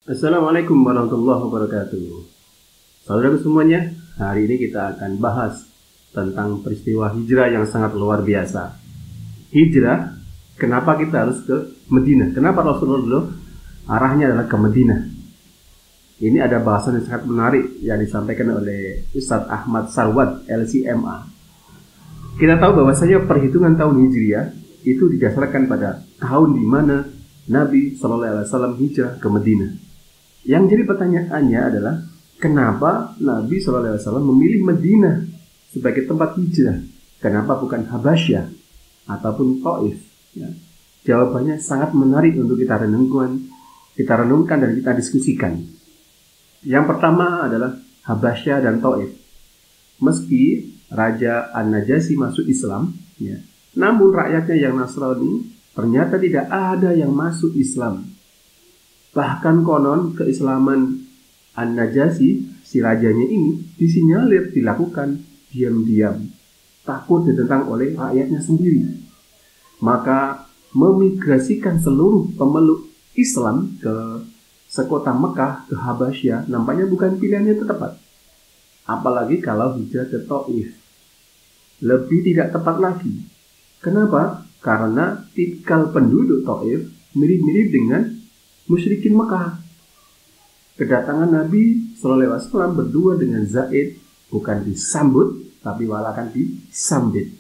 Assalamualaikum warahmatullahi wabarakatuh. Saudara semuanya, hari ini kita akan bahas tentang peristiwa hijrah yang sangat luar biasa. Hijrah, kenapa kita harus ke Madinah? Kenapa Rasulullah dulu arahnya adalah ke Madinah? Ini ada bahasan yang sangat menarik yang disampaikan oleh Ustadz Ahmad Sarwad LCMA. Kita tahu bahwasanya perhitungan tahun Hijriah itu didasarkan pada tahun di mana Nabi SAW hijrah ke Madinah. Yang jadi pertanyaannya adalah kenapa Nabi SAW memilih Madinah sebagai tempat hijrah? Kenapa bukan Habasyah ataupun Taif? Ya. Jawabannya sangat menarik untuk kita renungkan dan kita diskusikan. Yang pertama adalah Habasyah dan Taif. Meski Raja An-Najasyi masuk Islam, ya, namun rakyatnya yang Nasrani ternyata tidak ada yang masuk Islam. Bahkan konon keislaman An-Najasyi, si rajanya ini, disinyalir dilakukan diam-diam, takut ditentang oleh rakyatnya sendiri. Maka memigrasikan seluruh pemeluk Islam ke sekota Mekah, ke Habasyah, nampaknya bukan pilihan yang tepat. Apalagi kalau hijrah ke Taif. Lebih tidak tepat lagi. Kenapa? Karena tipikal penduduk Taif mirip-mirip dengan musyrikin Mekah. Kedatangan Nabi SAW berdua dengan Zaid bukan disambut, tapi malahan disambit.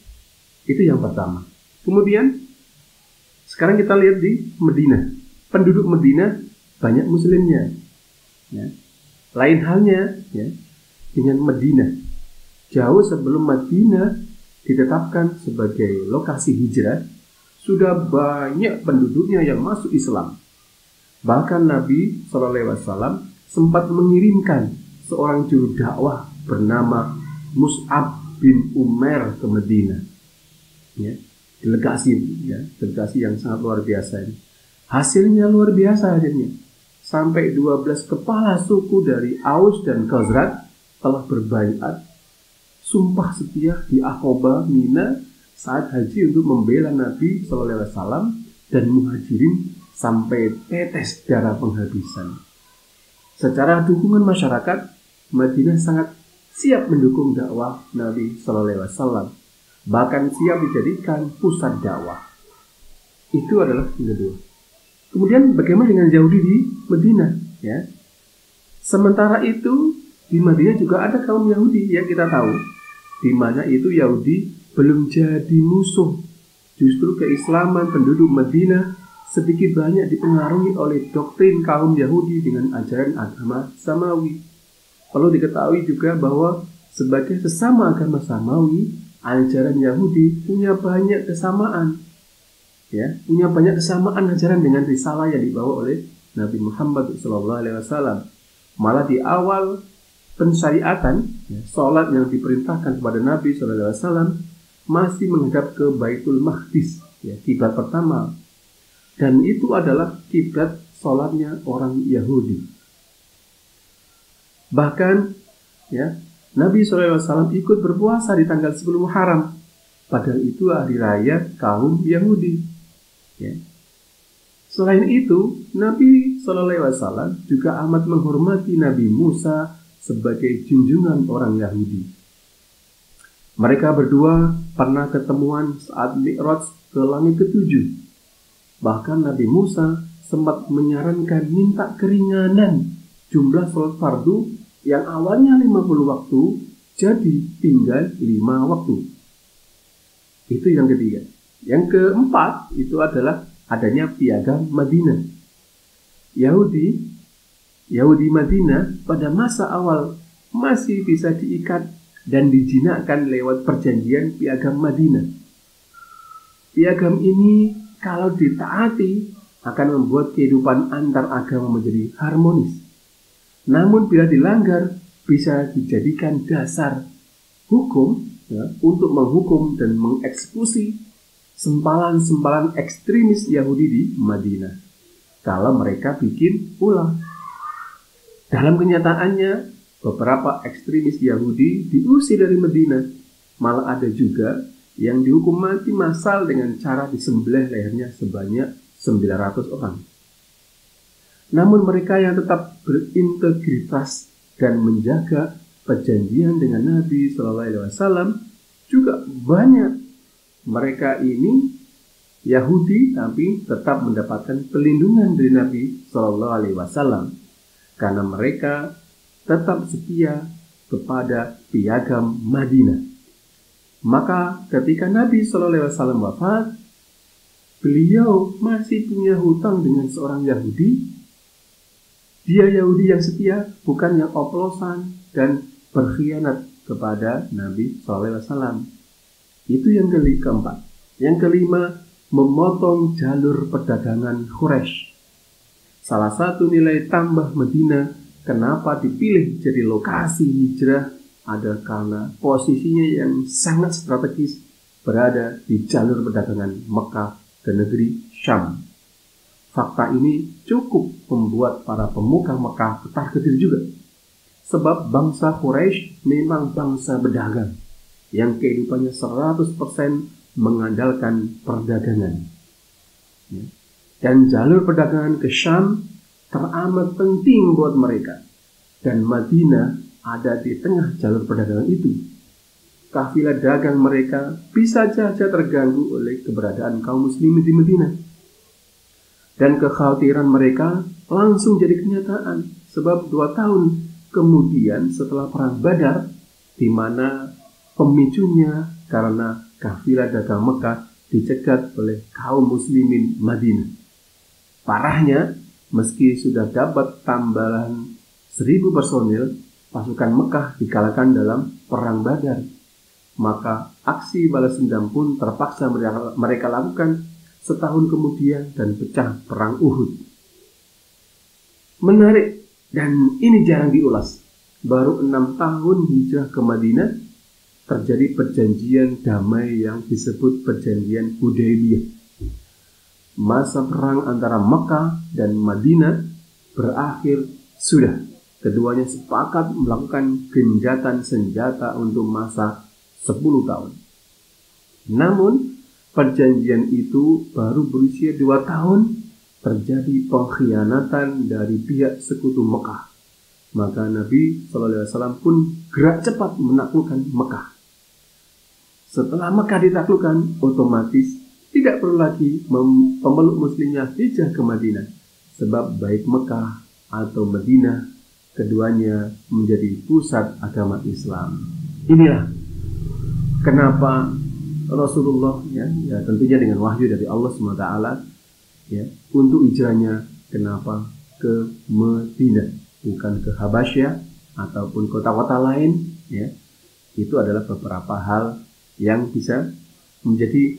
Itu yang pertama. Kemudian, sekarang kita lihat di Madinah. Penduduk Madinah banyak muslimnya. Ya. Lain halnya ya, dengan Madinah. Jauh sebelum Madinah ditetapkan sebagai lokasi hijrah, sudah banyak penduduknya yang masuk Islam. Bahkan Nabi SAW sempat mengirimkan seorang juru dakwah bernama Mus'ab bin Umair ke Madinah. Ya, delegasi yang sangat luar biasa ini. Hasilnya luar biasa hasilnya. Sampai 12 kepala suku dari Aus dan Khazraj telah berbaiat sumpah setia di Aqabah Mina saat haji untuk membela Nabi SAW dan Muhajirin sampai tetes darah penghabisan. Secara dukungan masyarakat, Madinah sangat siap mendukung dakwah Nabi SAW, bahkan siap dijadikan pusat dakwah. Itu adalah yang kedua. Kemudian bagaimana dengan Yahudi di Madinah? Ya, sementara itu di Madinah juga ada kaum Yahudi, ya kita tahu, di mana itu Yahudi belum jadi musuh. Justru keislaman penduduk Madinah sedikit banyak dipengaruhi oleh doktrin kaum Yahudi dengan ajaran agama Samawi. Perlu diketahui juga bahwa sebagai sesama agama Samawi, ajaran Yahudi punya banyak kesamaan. Ya, punya banyak kesamaan ajaran dengan risalah yang dibawa oleh Nabi Muhammad SAW. Malah di awal pensyariatan, ya, sholat yang diperintahkan kepada Nabi SAW masih menghadap ke Baitul Maqdis, ya, kiblat pertama. Dan itu adalah kiblat sholatnya orang Yahudi. Bahkan ya, Nabi SAW ikut berpuasa di tanggal 10 Muharram. Padahal itu hari raya kaum Yahudi. Ya. Selain itu, Nabi SAW juga amat menghormati Nabi Musa sebagai junjungan orang Yahudi. Mereka berdua pernah ketemuan saat Mi'raj ke langit ke-7. Bahkan Nabi Musa sempat menyarankan minta keringanan jumlah sholat fardu yang awalnya 50 waktu jadi tinggal 5 waktu. Itu yang ketiga. Yang keempat itu adalah adanya piagam Madinah. Yahudi Madinah pada masa awal masih bisa diikat dan dijinakkan lewat perjanjian piagam Madinah. Piagam ini kalau ditaati akan membuat kehidupan antar agama menjadi harmonis. Namun bila dilanggar bisa dijadikan dasar hukum, ya, untuk menghukum dan mengeksekusi sempalan-sempalan ekstremis Yahudi di Madinah kalau mereka bikin ulah. Dalam kenyataannya, beberapa ekstremis Yahudi diusir dari Madinah. Malah ada juga yang dihukum mati massal dengan cara disembelih lehernya sebanyak 900 orang. Namun mereka yang tetap berintegritas dan menjaga perjanjian dengan Nabi Shallallahu Alaihi Wasallam juga banyak. Mereka ini Yahudi tapi tetap mendapatkan perlindungan dari Nabi Shallallahu Alaihi Wasallam karena mereka tetap setia kepada piagam Madinah. Maka ketika Nabi Shallallahu Alaihi Wasallam wafat, beliau masih punya hutang dengan seorang Yahudi. Dia Yahudi yang setia, bukan yang oplosan dan berkhianat kepada Nabi SAW. Itu yang keempat. Yang kelima, memotong jalur perdagangan Quraisy. Salah satu nilai tambah Madinah kenapa dipilih jadi lokasi hijrah ada karena posisinya yang sangat strategis berada di jalur perdagangan Mekah ke negeri Syam. Fakta ini cukup membuat para pemuka Mekah ketar-ketir juga. Sebab bangsa Quraisy memang bangsa berdagang yang kehidupannya 100% mengandalkan perdagangan. Dan jalur perdagangan ke Syam teramat penting buat mereka. Dan Madinah ada di tengah jalur perdagangan itu. Kafilah dagang mereka bisa saja terganggu oleh keberadaan kaum muslimin di Madinah. Dan kekhawatiran mereka langsung jadi kenyataan. Sebab 2 tahun kemudian setelah perang Badar, di mana pemicunya karena kafilah dagang Mekah dicegat oleh kaum muslimin Madinah. Parahnya, meski sudah dapat tambahan 1.000 personil, pasukan Mekah dikalahkan dalam perang Badar. Maka aksi balas dendam pun terpaksa mereka lakukan setahun kemudian dan pecah perang Uhud. Menarik dan ini jarang diulas. Baru 6 tahun hijrah ke Madinah terjadi perjanjian damai yang disebut perjanjian Hudaybiyah. Masa perang antara Mekah dan Madinah berakhir sudah. Keduanya sepakat melakukan gencatan senjata untuk masa 10 tahun. Namun perjanjian itu baru berusia 2 tahun terjadi pengkhianatan dari pihak sekutu Mekah. Maka Nabi SAW pun gerak cepat menaklukkan Mekah. Setelah Mekah ditaklukkan, otomatis tidak perlu lagi pemeluk muslimnya hijrah ke Madinah. Sebab baik Mekah atau Madinah, keduanya menjadi pusat agama Islam. Inilah kenapa Rasulullah ya tentunya dengan wahyu dari Allah SWT ya untuk hijrahnya kenapa ke Madinah bukan ke Habasyah ataupun kota-kota lain ya. Itu adalah beberapa hal yang bisa menjadi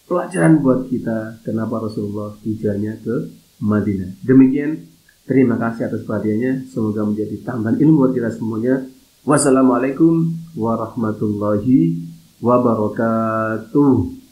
pelajaran buat kita kenapa Rasulullah hijrahnya ke Madinah. Demikian, terima kasih atas perhatiannya, semoga menjadi tambahan ilmu buat kita semuanya. Wassalamualaikum warahmatullahi wabarakatuh.